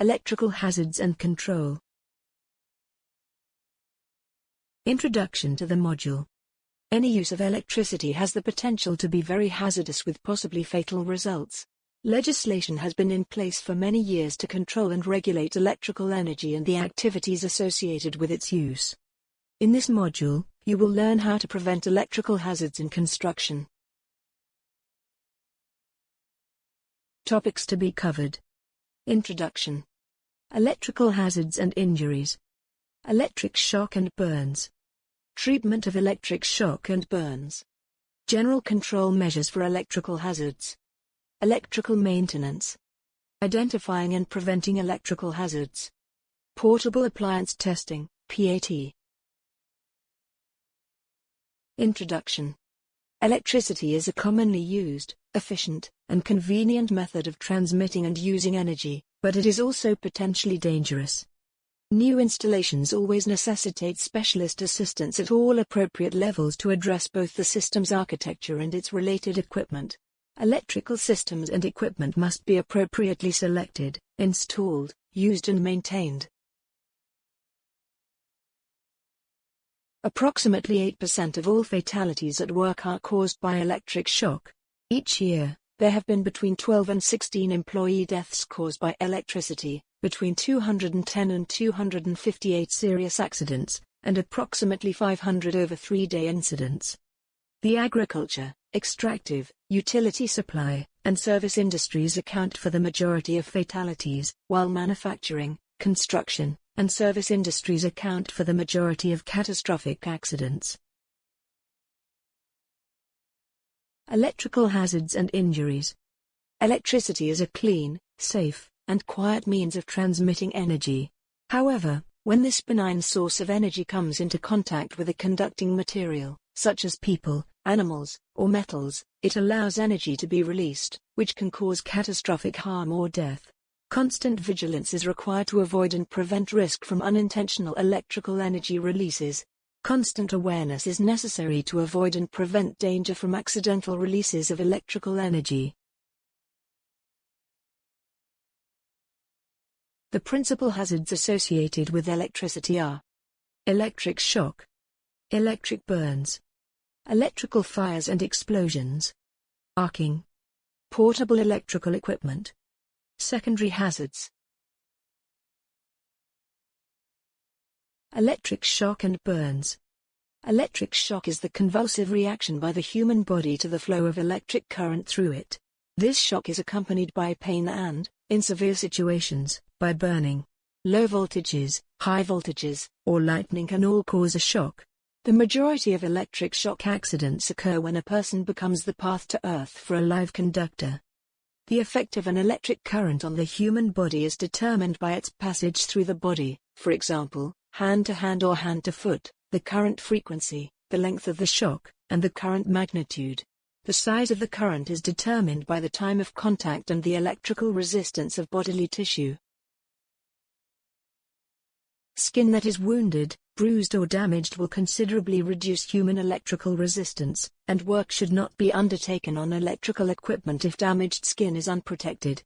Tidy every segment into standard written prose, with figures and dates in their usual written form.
Electrical hazards and control. Introduction to the module. Any use of electricity has the potential to be very hazardous with possibly fatal results. Legislation has been in place for many years to control and regulate electrical energy and the activities associated with its use. In this module, you will learn how to prevent electrical hazards in construction. Topics to be covered. Introduction. Electrical hazards and injuries. Electric shock and burns. Treatment of electric shock and burns. General control measures for electrical hazards. Electrical maintenance. Identifying and preventing electrical hazards. Portable appliance testing, PAT. Introduction. Electricity is a commonly used, efficient, and convenient method of transmitting and using energy, but it is also potentially dangerous. New installations always necessitate specialist assistance at all appropriate levels to address both the system's architecture and its related equipment. Electrical systems and equipment must be appropriately selected, installed, used and maintained. Approximately 8% of all fatalities at work are caused by electric shock. Each year, there have been between 12 and 16 employee deaths caused by electricity, between 210 and 258 serious accidents, and approximately 500 over 3-day incidents. The agriculture, extractive, utility supply, and service industries account for the majority of fatalities, while manufacturing, construction, and service industries account for the majority of catastrophic accidents. Electrical hazards and injuries. Electricity is a clean, safe, and quiet means of transmitting energy. However, when this benign source of energy comes into contact with a conducting material, such as people, animals, or metals, it allows energy to be released, which can cause catastrophic harm or death. Constant vigilance is required to avoid and prevent risk from unintentional electrical energy releases. Constant awareness is necessary to avoid and prevent danger from accidental releases of electrical energy. The principal hazards associated with electricity are electric shock, electric burns, electrical fires and explosions, arcing, portable electrical equipment. Secondary hazards. Electric shock and burns. Electric shock is the convulsive reaction by the human body to the flow of electric current through it. This shock is accompanied by pain and, in severe situations, by burning. Low voltages, high voltages, or lightning can all cause a shock. The majority of electric shock accidents occur when a person becomes the path to earth for a live conductor. The effect of an electric current on the human body is determined by its passage through the body, for example, hand to hand or hand to foot, the current frequency, the length of the shock, and the current magnitude. The size of the current is determined by the time of contact and the electrical resistance of bodily tissue. Skin that is wounded, bruised or damaged will considerably reduce human electrical resistance, and work should not be undertaken on electrical equipment if damaged skin is unprotected.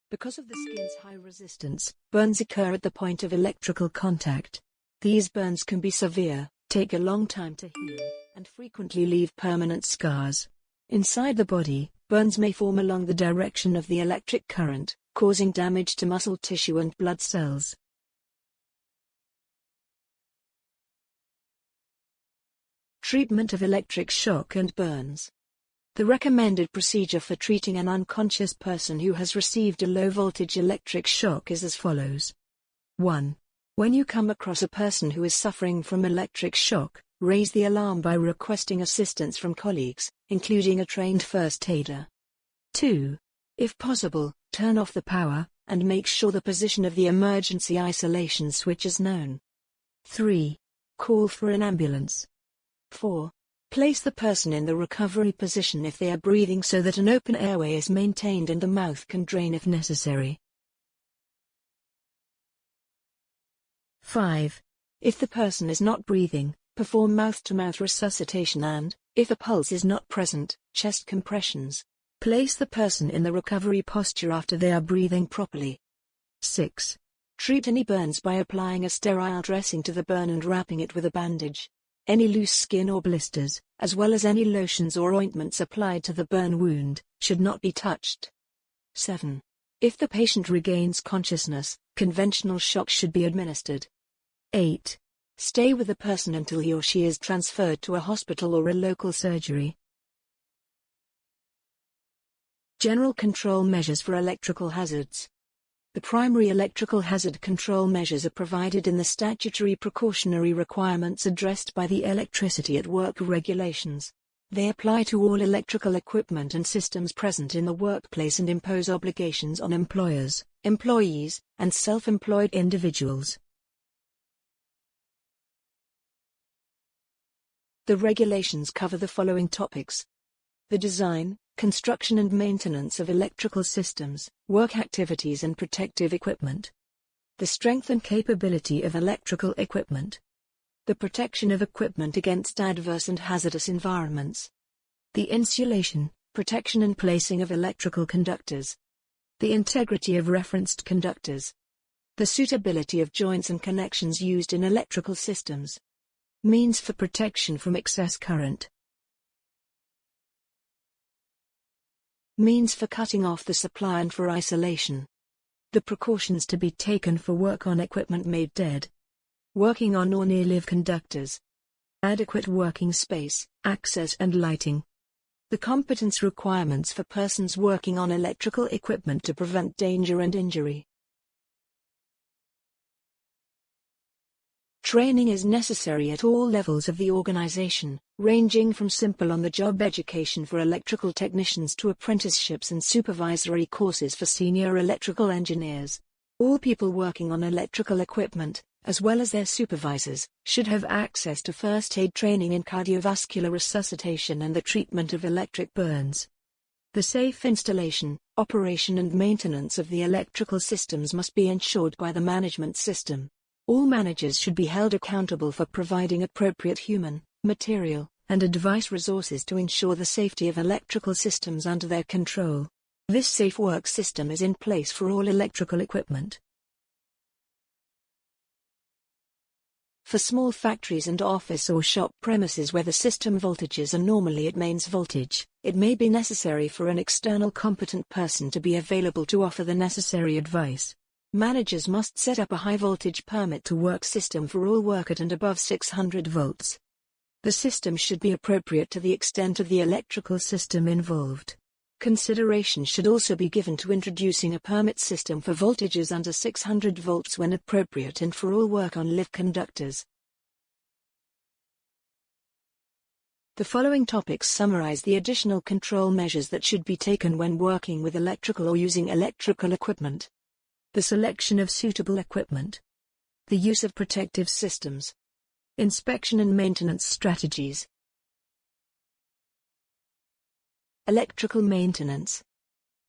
Because of the skin's high resistance, burns occur at the point of electrical contact. These burns can be severe, take a long time to heal, and frequently leave permanent scars. Inside the body, burns may form along the direction of the electric current, causing damage to muscle tissue and blood cells. Treatment of electric shock and burns. The recommended procedure for treating an unconscious person who has received a low-voltage electric shock is as follows. 1. When you come across a person who is suffering from electric shock, raise the alarm by requesting assistance from colleagues, including a trained first aider. 2. If possible, turn off the power, and make sure the position of the emergency isolation switch is known. 3. Call for an ambulance. 4. Place the person in the recovery position if they are breathing so that an open airway is maintained and the mouth can drain if necessary. 5. If the person is not breathing, perform mouth-to-mouth resuscitation and, if a pulse is not present, chest compressions. Place the person in the recovery posture after they are breathing properly. 6. Treat any burns by applying a sterile dressing to the burn and wrapping it with a bandage. Any loose skin or blisters, as well as any lotions or ointments applied to the burn wound, should not be touched. 7. If the patient regains consciousness, conventional shock should be administered. 8. Stay with the person until he or she is transferred to a hospital or a local surgery. General control measures for electrical hazards. The primary electrical hazard control measures are provided in the statutory precautionary requirements addressed by the Electricity at Work regulations. They apply to all electrical equipment and systems present in the workplace and impose obligations on employers, employees, and self-employed individuals. The regulations cover the following topics: the design, construction and maintenance of electrical systems, work activities and protective equipment, the strength and capability of electrical equipment, the protection of equipment against adverse and hazardous environments, the insulation, protection and placing of electrical conductors, the integrity of referenced conductors, the suitability of joints and connections used in electrical systems, means for protection from excess current, means for cutting off the supply and for isolation, the precautions to be taken for work on equipment made dead, working on or near live conductors, adequate working space, access and lighting, the competence requirements for persons working on electrical equipment to prevent danger and injury. Training is necessary at all levels of the organization, ranging from simple on-the-job education for electrical technicians to apprenticeships and supervisory courses for senior electrical engineers. All people working on electrical equipment, as well as their supervisors, should have access to first aid training in cardiovascular resuscitation and the treatment of electric burns. The safe installation, operation and maintenance of the electrical systems must be ensured by the management system. All managers should be held accountable for providing appropriate human, material, and device resources to ensure the safety of electrical systems under their control. This safe work system is in place for all electrical equipment. For small factories and office or shop premises where the system voltages are normally at mains voltage, it may be necessary for an external competent person to be available to offer the necessary advice. Managers must set up a high-voltage permit-to-work system for all work at and above 600 volts. The system should be appropriate to the extent of the electrical system involved. Consideration should also be given to introducing a permit system for voltages under 600 volts when appropriate and for all work on live conductors. The following topics summarize the additional control measures that should be taken when working with electrical or using electrical equipment. The selection of suitable equipment. The use of protective systems. Inspection and maintenance strategies. Electrical maintenance.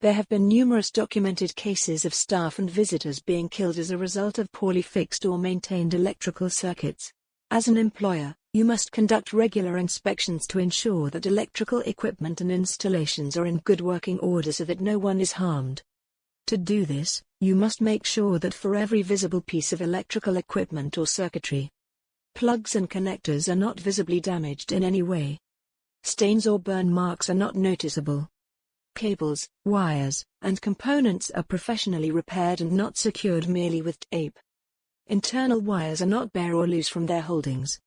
There have been numerous documented cases of staff and visitors being killed as a result of poorly fixed or maintained electrical circuits. As an employer, you must conduct regular inspections to ensure that electrical equipment and installations are in good working order so that no one is harmed. To do this, you must make sure that for every visible piece of electrical equipment or circuitry, plugs and connectors are not visibly damaged in any way. Stains or burn marks are not noticeable. Cables, wires, and components are professionally repaired and not secured merely with tape. Internal wires are not bare or loose from their holdings.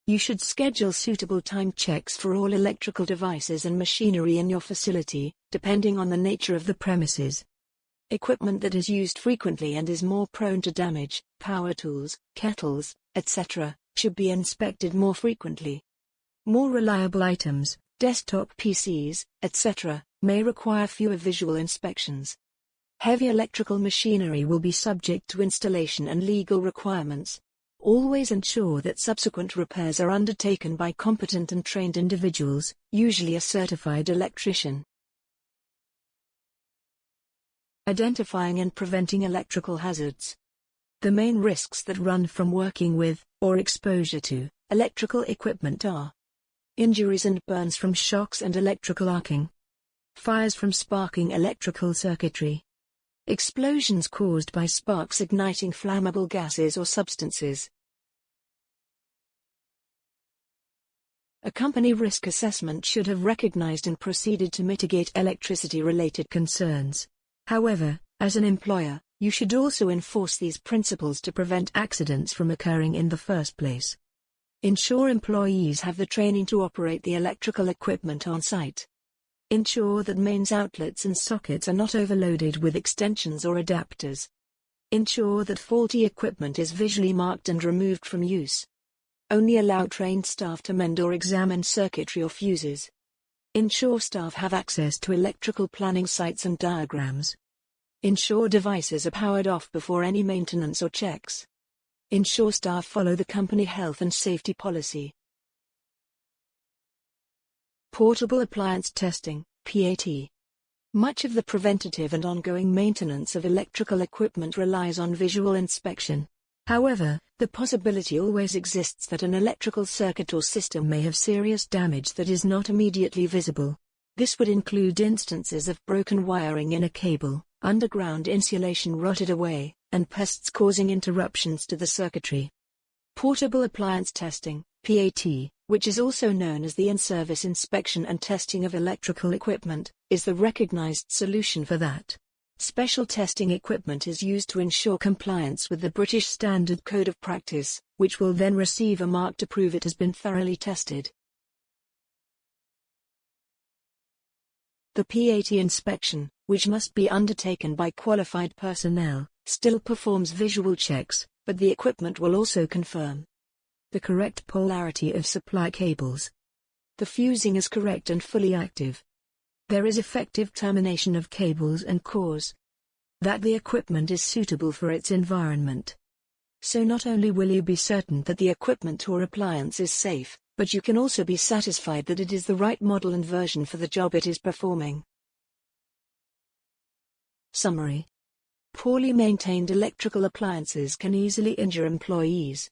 You should schedule suitable time checks for all electrical devices and machinery in your facility, depending on the nature of the premises. Equipment that is used frequently and is more prone to damage, power tools, kettles, etc., should be inspected more frequently. More reliable items, desktop PCs, etc., may require fewer visual inspections. Heavy electrical machinery will be subject to installation and legal requirements. Always ensure that subsequent repairs are undertaken by competent and trained individuals, usually a certified electrician. Identifying and preventing electrical hazards. The main risks that run from working with, or exposure to, electrical equipment are injuries and burns from shocks and electrical arcing, Fires from sparking electrical circuitry. Explosions caused by sparks igniting flammable gases or substances. A company risk assessment should have recognized and proceeded to mitigate electricity-related concerns. However, as an employer, you should also enforce these principles to prevent accidents from occurring in the first place. Ensure employees have the training to operate the electrical equipment on site. Ensure that mains outlets and sockets are not overloaded with extensions or adapters. Ensure that faulty equipment is visually marked and removed from use. Only allow trained staff to mend or examine circuitry or fuses. Ensure staff have access to electrical planning sites and diagrams. Ensure devices are powered off before any maintenance or checks. Ensure staff follow the company health and safety policy. Portable appliance testing, PAT. Much of the preventative and ongoing maintenance of electrical equipment relies on visual inspection. However, the possibility always exists that an electrical circuit or system may have serious damage that is not immediately visible. This would include instances of broken wiring in a cable, underground insulation rotted away, and pests causing interruptions to the circuitry. Portable appliance testing, PAT, which is also known as the in-service inspection and testing of electrical equipment, is the recognized solution for that. Special testing equipment is used to ensure compliance with the British Standard Code of Practice, which will then receive a mark to prove it has been thoroughly tested. The PAT inspection, which must be undertaken by qualified personnel, still performs visual checks, but the equipment will also confirm the correct polarity of supply cables. The fusing is correct and fully active. There is effective termination of cables and cores. That the equipment is suitable for its environment. So not only will you be certain that the equipment or appliance is safe, but you can also be satisfied that it is the right model and version for the job it is performing. Summary. Poorly maintained electrical appliances can easily injure employees.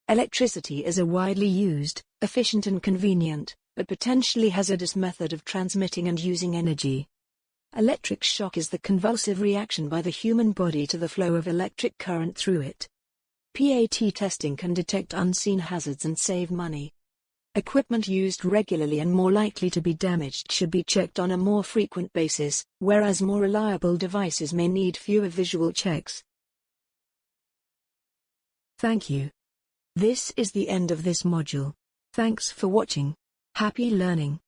Electricity is a widely used, efficient and convenient, but potentially hazardous method of transmitting and using energy. Electric shock is the convulsive reaction by the human body to the flow of electric current through it. PAT testing can detect unseen hazards and save money. Equipment used regularly and more likely to be damaged should be checked on a more frequent basis, whereas more reliable devices may need fewer visual checks. Thank you. This is the end of this module. Thanks for watching. Happy learning.